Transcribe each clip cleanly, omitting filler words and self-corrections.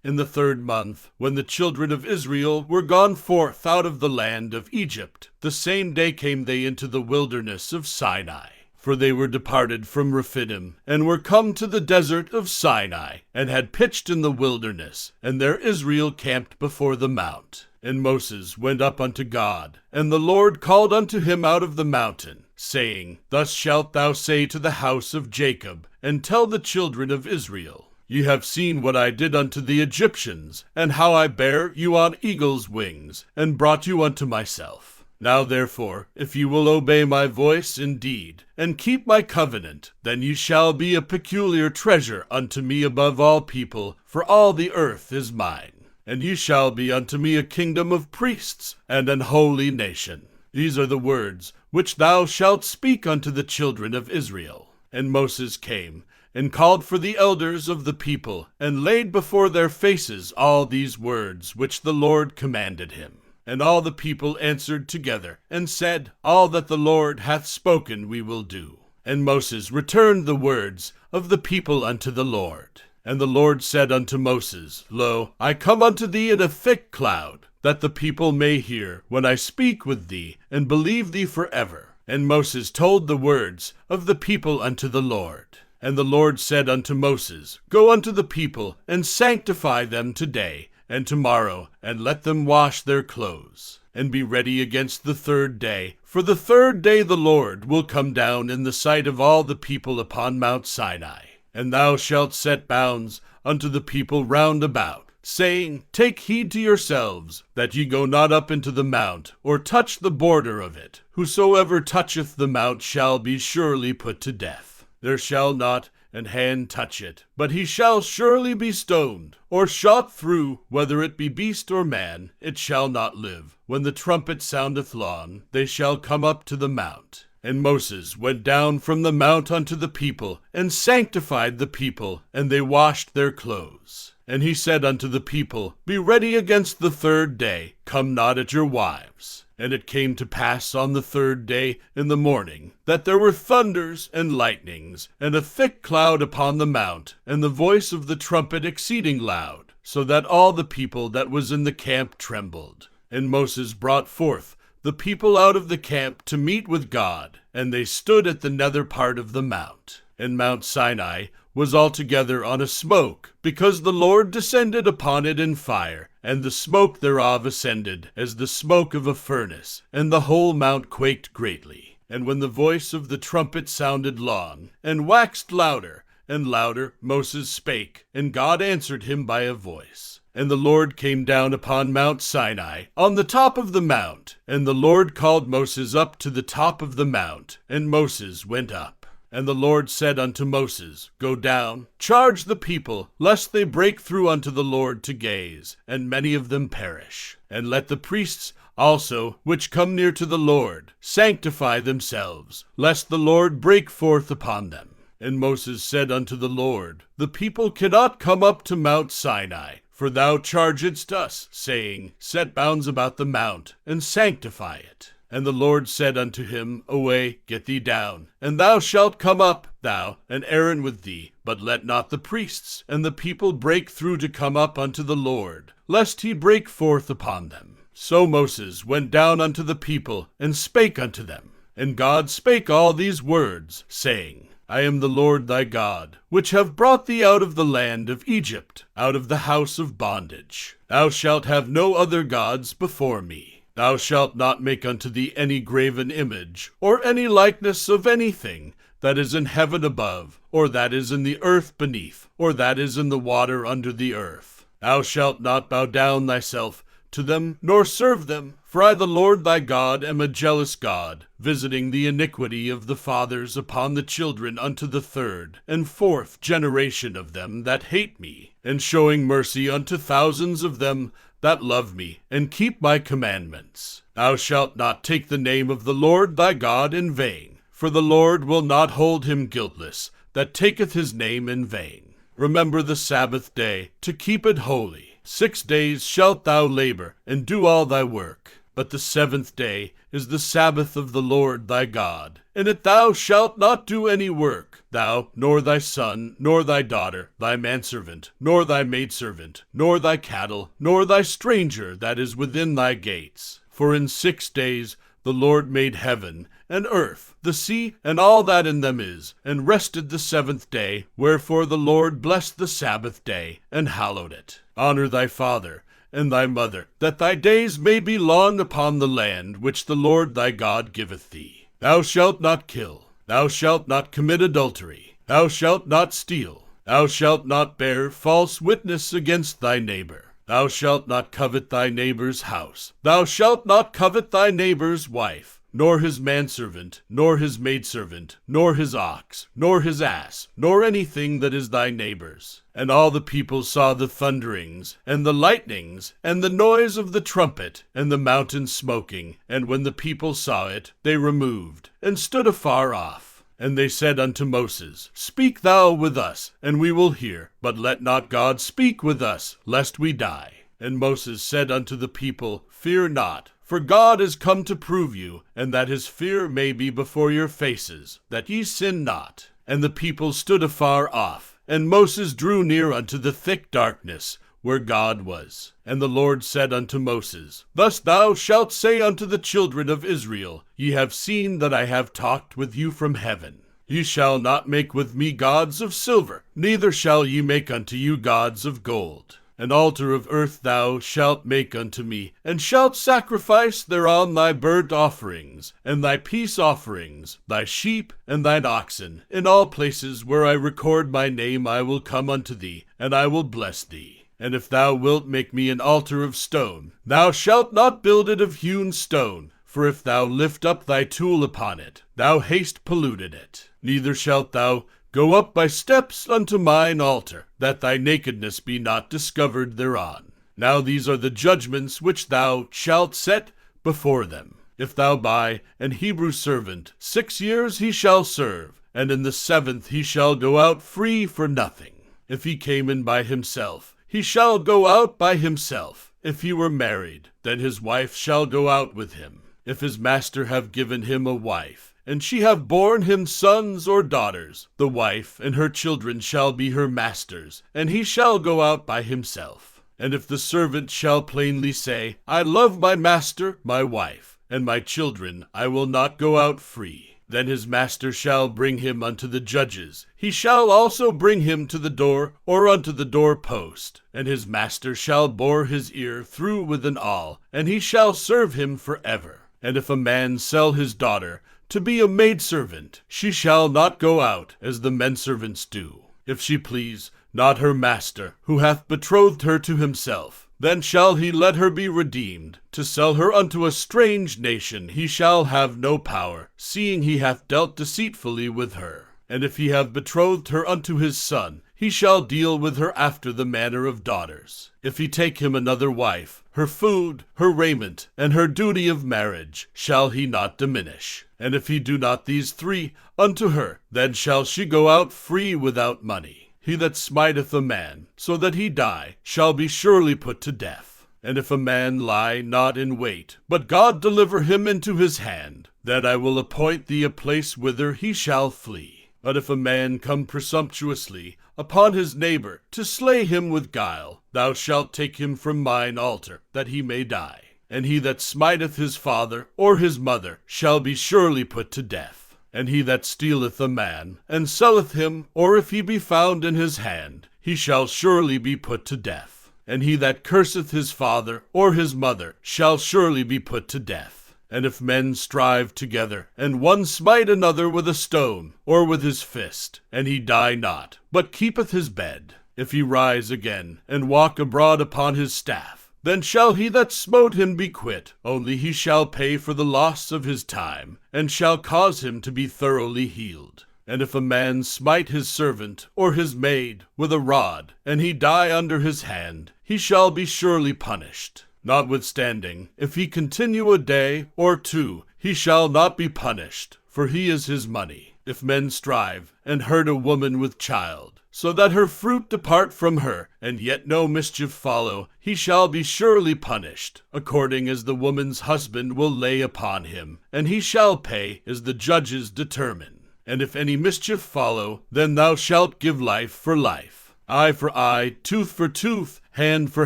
In the 3rd month, when the children of Israel were gone forth out of the land of Egypt, the same day came they into the wilderness of Sinai. For they were departed from Rephidim, and were come to the desert of Sinai, and had pitched in the wilderness, and there Israel camped before the mount. And Moses went up unto God, and the Lord called unto him out of the mountain, saying, Thus shalt thou say to the house of Jacob, and tell the children of Israel, Ye have seen what I did unto the Egyptians, and how I bare you on eagle's wings, and brought you unto myself. Now therefore, if ye will obey my voice indeed, and keep my covenant, then ye shall be a peculiar treasure unto me above all people, for all the earth is mine. And ye shall be unto me a kingdom of priests, and an holy nation. These are the words which thou shalt speak unto the children of Israel. And Moses came, and called for the elders of the people, and laid before their faces all these words which the Lord commanded him. And all the people answered together, and said, All that the Lord hath spoken we will do. And Moses returned the words of the people unto the Lord. And the Lord said unto Moses, Lo, I come unto thee in a thick cloud, that the people may hear when I speak with thee, and believe thee forever. And Moses told the words of the people unto the Lord. And the Lord said unto Moses, Go unto the people, and sanctify them today, and tomorrow, and let them wash their clothes, and be ready against the 3rd day. For the 3rd day the Lord will come down in the sight of all the people upon Mount Sinai. And thou shalt set bounds unto the people round about, saying, Take heed to yourselves, that ye go not up into the mount, or touch the border of it. Whosoever toucheth the mount shall be surely put to death. There shall not an hand touch it, but he shall surely be stoned, or shot through, whether it be beast or man, it shall not live. When the trumpet soundeth long, they shall come up to the mount. And Moses went down from the mount unto the people, and sanctified the people, and they washed their clothes. And he said unto the people, Be ready against the 3rd day, come not at your wives. And it came to pass on the 3rd day in the morning, that there were thunders and lightnings, and a thick cloud upon the mount, and the voice of the trumpet exceeding loud, so that all the people that was in the camp trembled. And Moses brought forth the people out of the camp to meet with God, and they stood at the nether part of the mount. And Mount Sinai was altogether on a smoke, because the Lord descended upon it in fire, and the smoke thereof ascended as the smoke of a furnace, and the whole mount quaked greatly. And when the voice of the trumpet sounded long, and waxed louder and louder, Moses spake, and God answered him by a voice. And the Lord came down upon Mount Sinai, on the top of the mount. And the Lord called Moses up to the top of the mount, and Moses went up. And the Lord said unto Moses, Go down, charge the people, lest they break through unto the Lord to gaze, and many of them perish. And let the priests also, which come near to the Lord, sanctify themselves, lest the Lord break forth upon them. And Moses said unto the Lord, The people cannot come up to Mount Sinai, for thou chargedst us, saying, Set bounds about the mount, and sanctify it. And the Lord said unto him, Away, get thee down, and thou shalt come up, thou and Aaron with thee, but let not the priests and the people break through to come up unto the Lord, lest he break forth upon them. So Moses went down unto the people, and spake unto them. And God spake all these words, saying, I am the Lord thy God, which have brought thee out of the land of Egypt, out of the house of bondage. Thou shalt have no other gods before me. Thou shalt not make unto thee any graven image, or any likeness of anything that is in heaven above, or that is in the earth beneath, or that is in the water under the earth. Thou shalt not bow down thyself to them, nor serve them. For I, the Lord thy God, am a jealous God, visiting the iniquity of the fathers upon the children unto the 3rd and 4th generation of them that hate me, and showing mercy unto thousands of them that love me, and keep my commandments. Thou shalt not take the name of the Lord thy God in vain, for the Lord will not hold him guiltless that taketh his name in vain. Remember the Sabbath day, to keep it holy. 6 days shalt thou labor, and do all thy work. But the seventh day is the Sabbath of the Lord thy God. In it thou shalt not do any work, thou, nor thy son, nor thy daughter, thy manservant, nor thy maidservant, nor thy cattle, nor thy stranger that is within thy gates. For in 6 days the Lord made heaven and earth, the sea, and all that in them is, and rested the seventh day. Wherefore the Lord blessed the Sabbath day, and hallowed it. Honor thy father and thy mother, that thy days may be long upon the land which the Lord thy God giveth thee. Thou shalt not kill. Thou shalt not commit adultery. Thou shalt not steal. Thou shalt not bear false witness against thy neighbor. Thou shalt not covet thy neighbor's house. Thou shalt not covet thy neighbor's wife, nor his manservant, nor his maidservant, nor his ox, nor his ass, nor anything that is thy neighbor's. And all the people saw the thunderings, and the lightnings, and the noise of the trumpet, and the mountain smoking. And when the people saw it, they removed, and stood afar off. And they said unto Moses, Speak thou with us, and we will hear. But let not God speak with us, lest we die. And Moses said unto the people, Fear not, for God is come to prove you, and that his fear may be before your faces, that ye sin not. And the people stood afar off, and Moses drew near unto the thick darkness, where God was. And the Lord said unto Moses, Thus thou shalt say unto the children of Israel, Ye have seen that I have talked with you from heaven. Ye shall not make with me gods of silver, neither shall ye make unto you gods of gold. An altar of earth thou shalt make unto me, and shalt sacrifice thereon thy burnt offerings, and thy peace offerings, thy sheep, and thine oxen. In all places where I record my name I will come unto thee, and I will bless thee. And if thou wilt make me an altar of stone, thou shalt not build it of hewn stone, for if thou lift up thy tool upon it, thou hast polluted it. Neither shalt thou go up by steps unto mine altar, that thy nakedness be not discovered thereon. Now these are the judgments which thou shalt set before them. If thou buy an Hebrew servant, 6 years he shall serve, and in the 7th he shall go out free for nothing. If he came in by himself, he shall go out by himself. If he were married, then his wife shall go out with him. If his master have given him a wife, and she have borne him sons or daughters, the wife and her children shall be her master's, and he shall go out by himself. And if the servant shall plainly say, I love my master, my wife, and my children, I will not go out free, then his master shall bring him unto the judges. He shall also bring him to the door, or unto the door post. And his master shall bore his ear through with an awl, and he shall serve him forever. And if a man sell his daughter to be a maidservant, she shall not go out as the menservants do. If she please not her master, who hath betrothed her to himself, then shall he let her be redeemed. To sell her unto a strange nation he shall have no power, seeing he hath dealt deceitfully with her. And if he have betrothed her unto his son, he shall deal with her after the manner of daughters. If he take him another wife, her food, her raiment, and her duty of marriage shall he not diminish. And if he do not these 3 unto her, then shall she go out free without money. He that smiteth a man, so that he die, shall be surely put to death. And if a man lie not in wait, but God deliver him into his hand, then I will appoint thee a place whither he shall flee. But if a man come presumptuously upon his neighbor to slay him with guile, thou shalt take him from mine altar, that he may die. And he that smiteth his father or his mother shall be surely put to death. And he that stealeth a man, and selleth him, or if he be found in his hand, he shall surely be put to death. And he that curseth his father or his mother shall surely be put to death. And if men strive together, and one smite another with a stone, or with his fist, and he die not, but keepeth his bed, if he rise again, and walk abroad upon his staff, then shall he that smote him be quit, only he shall pay for the loss of his time, and shall cause him to be thoroughly healed. And if a man smite his servant or his maid with a rod, and he die under his hand, he shall be surely punished. Notwithstanding, if he continue a day or 2, he shall not be punished, for he is his money. If men strive, and hurt a woman with child, so that her fruit depart from her, and yet no mischief follow, he shall be surely punished, according as the woman's husband will lay upon him, and he shall pay as the judges determine. And if any mischief follow, then thou shalt give life for life, eye for eye, tooth for tooth, hand for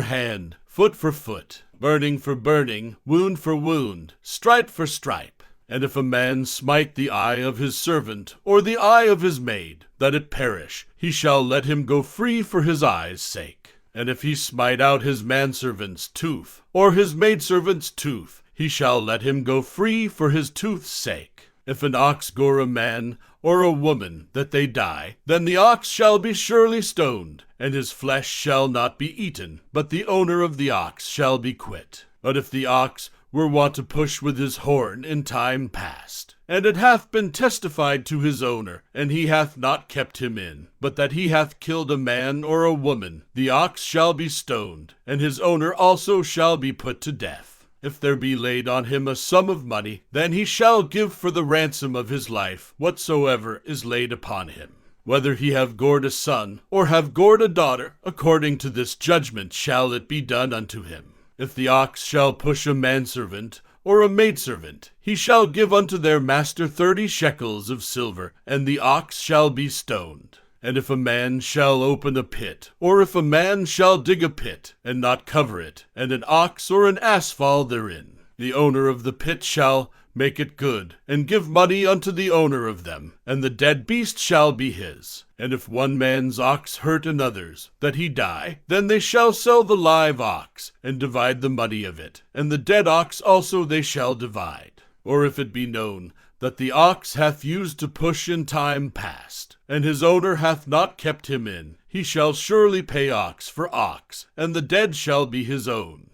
hand, foot for foot, burning for burning, wound for wound, stripe for stripe. And if a man smite the eye of his servant, or the eye of his maid, that it perish, he shall let him go free for his eye's sake. And if he smite out his manservant's tooth, or his maidservant's tooth, he shall let him go free for his tooth's sake. If an ox gore a man, or a woman, that they die, then the ox shall be surely stoned, and his flesh shall not be eaten, but the owner of the ox shall be quit. But if the ox were wont to push with his horn in time past, and it hath been testified to his owner, and he hath not kept him in, but that he hath killed a man or a woman, the ox shall be stoned, and his owner also shall be put to death. If there be laid on him a sum of money, then he shall give for the ransom of his life whatsoever is laid upon him. Whether he have gored a son, or have gored a daughter, according to this judgment shall it be done unto him. If the ox shall push a manservant, or a maidservant, he shall give unto their master 30 shekels of silver, and the ox shall be stoned. And if a man shall open a pit, or if a man shall dig a pit, and not cover it, and an ox or an ass fall therein, the owner of the pit shall make it good, and give money unto the owner of them, and the dead beast shall be his. And if one man's ox hurt another's, that he die, then they shall sell the live ox, and divide the money of it, and the dead ox also they shall divide. Or if it be known that the ox hath used to push in time past, and his owner hath not kept him in, he shall surely pay ox for ox, and the dead shall be his own.